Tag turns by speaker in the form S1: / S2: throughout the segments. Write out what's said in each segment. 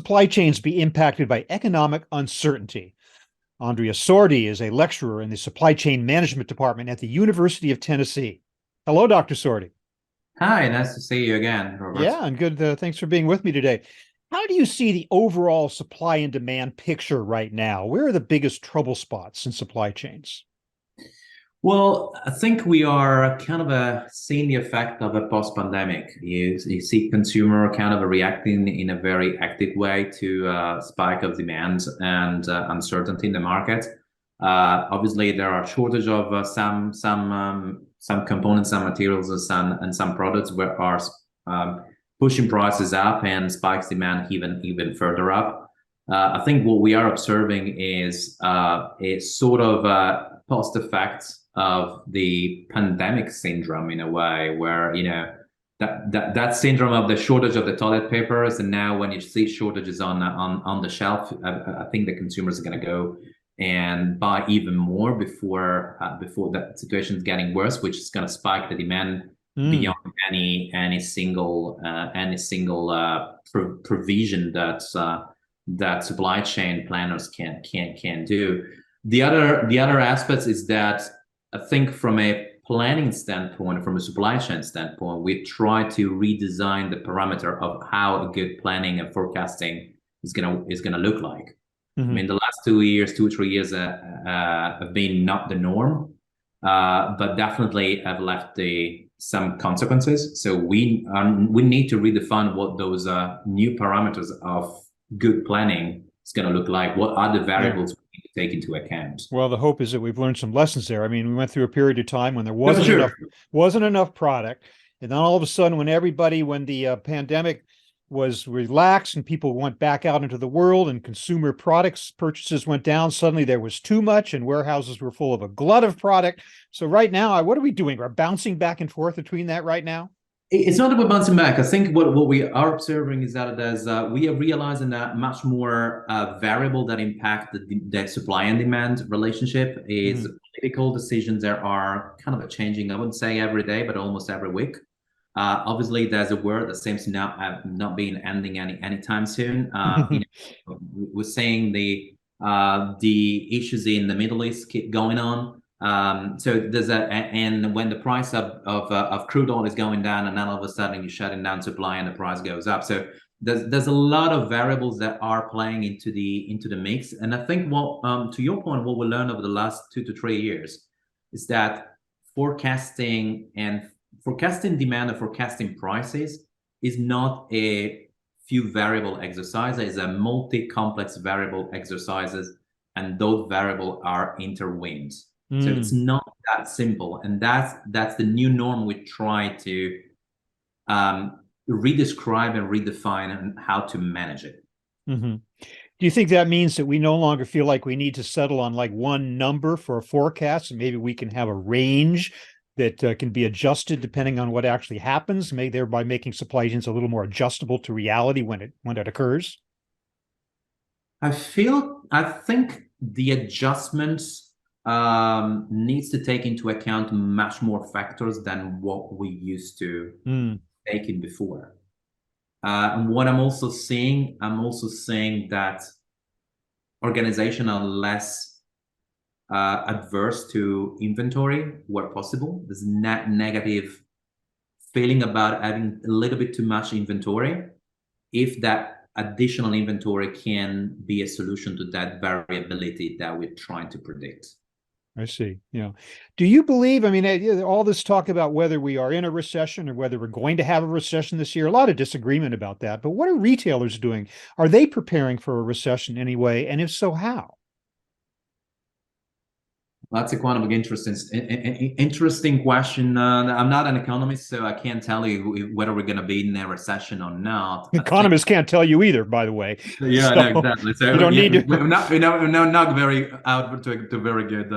S1: supply chains be impacted by economic uncertainty? Andrea Sordi is a lecturer in the supply chain management department at the University of Tennessee. Hello, Dr. Sordi.
S2: Hi, nice to see you again, Robert.
S1: Yeah, and good. Thanks for being with me today. How do you see the overall supply and demand picture right now? Where are the biggest trouble spots in supply chains?
S2: Well, I think we are kind of seeing the effect of a post-pandemic. You see consumer kind of reacting in a very active way to spike of demand and uncertainty in the market. Obviously, there are shortage of some components, some materials, and some products where are pushing prices up and spikes demand even further up. I think what we are observing is a sort of post effects of the pandemic syndrome in a way, where that syndrome of the shortage of the toilet papers, and now when you see shortages on the shelf, I think the consumers are going to go and buy even more before that situation is getting worse, which is going to spike the demand
S1: Mm.
S2: beyond any single provision that supply chain planners can do. The other aspects is that I think from a planning standpoint, from a supply chain standpoint, we try to redesign the parameter of how a good planning and forecasting is gonna look like. I
S1: Hmm.
S2: mean, the last 2 years, 2 or 3 years have been not the norm, but definitely have left some consequences. So we need to redefine what those new parameters of good planning is going to look like. What are the
S1: Yeah.
S2: variables we need to take into account?
S1: Well, the hope is that we've learned some lessons there. I mean, we went through a period of time when there
S2: No, for sure.
S1: wasn't enough product, and then all of a sudden, when the pandemic was relaxed and people went back out into the world and consumer products purchases went down, suddenly there was too much, and warehouses were full of a glut of product. So right now, what are we doing? We're bouncing back and forth between that right now.
S2: It's not about bouncing back. I think what we are observing is that there's we are realizing that much more variable that impact the supply and demand relationship is
S1: Hmm.
S2: political decisions that are kind of changing. I wouldn't say every day, but almost every week. Obviously, there's a word that seems to not being ending anytime soon. We're seeing the issues in the Middle East keep going on. So and when the price of crude oil is going down, and then all of a sudden you're shutting down supply and the price goes up. So there's a lot of variables that are playing into the mix. And I think what to your point, what we learned over the last 2 to 3 years is that forecasting and forecasting demand and forecasting prices is not a few variable exercise. It's a multi-complex variable exercises, and those variables are intertwined. So it's
S1: Mm.
S2: not that simple, and that's the new norm we try to redescribe and redefine and how to manage it.
S1: Hmm. Do you think that means that we no longer feel like we need to settle on like one number for a forecast, and maybe we can have a range that can be adjusted depending on what actually happens, thereby making supply chains a little more adjustable to reality when it occurs?
S2: I think the adjustments needs to take into account much more factors than what we used to
S1: Mm.
S2: take in before. And what I'm also seeing that organizations are less adverse to inventory where possible. There's net negative feeling about having a little bit too much inventory, if that additional inventory can be a solution to that variability that we're trying to predict.
S1: I see. Yeah. Do you believe, I mean, all this talk about whether we are in a recession or whether we're going to have a recession this year, a lot of disagreement about that. But what are retailers doing? Are they preparing for a recession anyway? And if so, how?
S2: That's a quite of interesting question. I'm not an economist, so I can't tell you whether we're going to be in a recession or not. I think,
S1: Economists can't tell you either, by the way.
S2: yeah, no,
S1: So
S2: exactly.
S1: you
S2: So
S1: don't
S2: yeah,
S1: need to.
S2: we're not very out to very good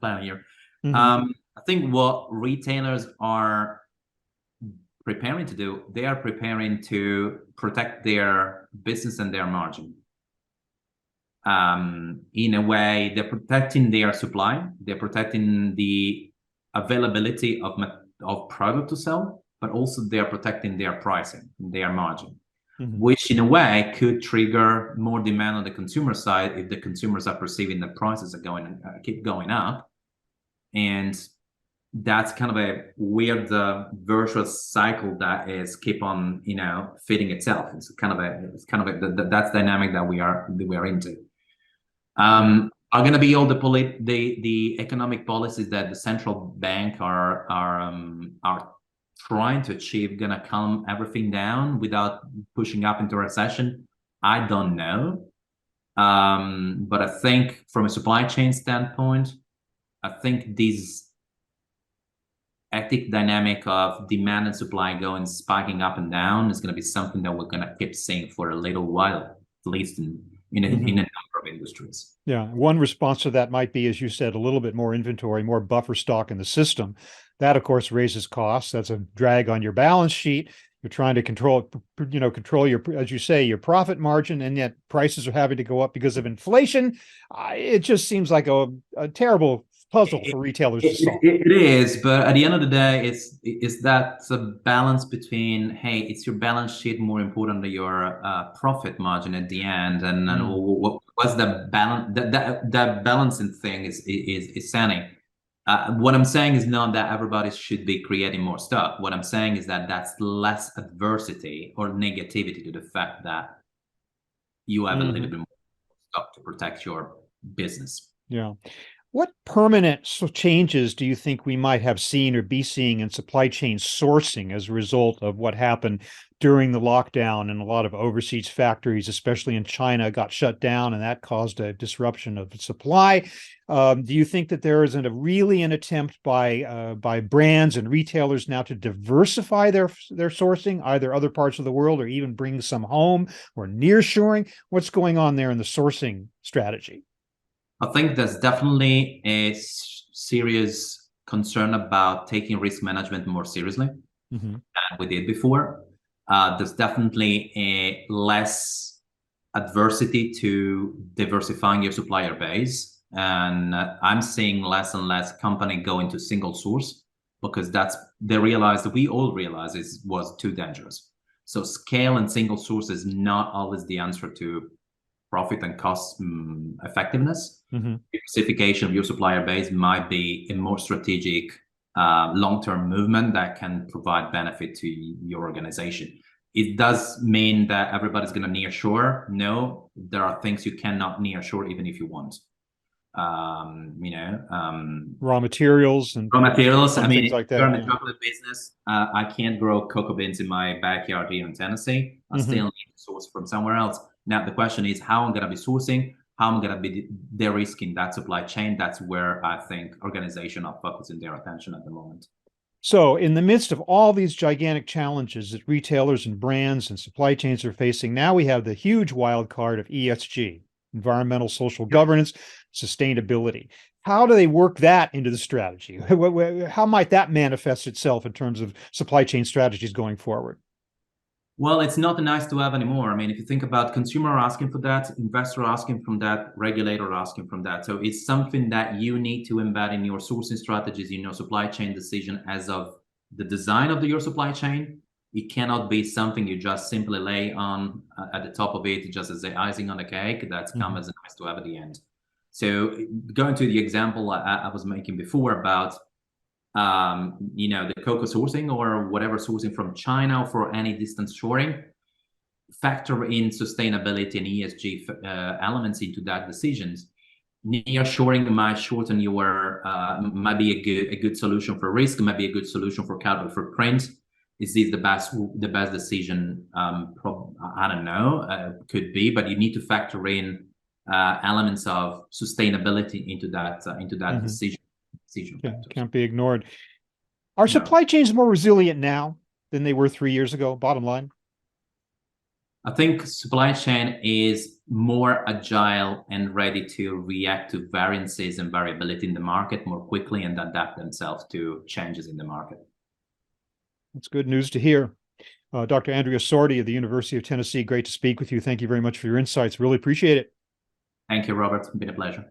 S2: plan here.
S1: Mhm.
S2: I think what retailers are preparing to do, they are preparing to protect their business and their margin. In a way, they're protecting their supply, they're protecting the availability of product to sell, but also they're protecting their pricing, their margin.
S1: Mhm.
S2: which in a way could trigger more demand on the consumer side if the consumers are perceiving that prices are going keep going up. And that's kind of a weird virtuous cycle that is keep on feeding itself. That's dynamic that we are into. Are going to be all the economic policies that the central bank are trying to achieve going to calm everything down without pushing up into a recession? I don't know. But I think from a supply chain standpoint, I think this hectic dynamic of demand and supply going spiking up and down is going to be something that we're going to keep seeing for a little while, at least in a number of industries.
S1: Yeah. One response to that might be, as you said, a little bit more inventory, more buffer stock in the system. That, of course, raises costs. That's a drag on your balance sheet. You're trying to control your, as you say, your profit margin, and yet prices are having to go up because of inflation. It just seems like a terrible puzzle for retailers to solve.
S2: It is, but at the end of the day, it's that a balance between, hey, it's your balance sheet more important than your profit margin at the end, and what's the balance? That balancing thing is standing. What I'm saying is not that everybody should be creating more stuff. What I'm saying is that that's less adversity or negativity to the fact that you have a little bit more stuff to protect your business.
S1: Yeah. What permanent changes do you think we might have seen or be seeing in supply chain sourcing as a result of what happened during the lockdown? And a lot of overseas factories, especially in China, got shut down, and that caused a disruption of supply. Do you think that there isn't really an attempt by brands and retailers now to diversify their sourcing, either other parts of the world or even bring some home or nearshoring? What's going on there in the sourcing strategy?
S2: I think there's definitely a serious concern about taking risk management more seriously than we did before. There's definitely a less adversity to diversifying your supplier base. And I'm seeing less and less company go into single source because we all realized it was too dangerous. So scale and single source is not always the answer to profit and cost effectiveness. Diversification of your supplier base might be a more strategic long-term movement that can provide benefit to your organization. It does mean that everybody's going to nearshore. No, there are things you cannot nearshore even if you want.
S1: Raw materials and
S2: I mean,
S1: things like that.
S2: You're in the chocolate business. I can't grow cocoa beans in my backyard here in Tennessee. I still need to source from somewhere else. Now, the question is how I'm going to be sourcing, how I'm going to be de-risking that supply chain. That's where I think organizations are focusing their attention at the moment.
S1: So, in the midst of all these gigantic challenges that retailers and brands and supply chains are facing, now we have the huge wild card of ESG, environmental social governance, sustainability. How do they work that into the strategy? How might that manifest itself in terms of supply chain strategies going forward?
S2: Well, it's not nice to have anymore. I mean, if you think about consumer asking for that, investor asking from that, regulator asking from that. So it's something that you need to embed in your sourcing strategies, in your supply chain decision as of the design of your supply chain. It cannot be something you just simply lay on at the top of it, just as the icing on the cake. That's come as nice to have at the end. So going to the example I was making before about the cocoa sourcing or whatever sourcing from China for any distance shoring, factor in sustainability and ESG elements into that decisions. Near shoring might shorten your might be a good solution for risk, might be a good solution for carbon footprint. Is this the best decision? I don't know, could be, but you need to factor in elements of sustainability into that decision.
S1: Can't be ignored. Are supply chains more resilient now than they were 3 years ago? Bottom line.
S2: I think supply chain is more agile and ready to react to variances and variability in the market more quickly and adapt themselves to changes in the market.
S1: That's good news to hear. Dr. Andrea Sordi of the University of Tennessee, great to speak with you. Thank you very much for your insights. Really appreciate it.
S2: Thank you, Robert. It's been a pleasure.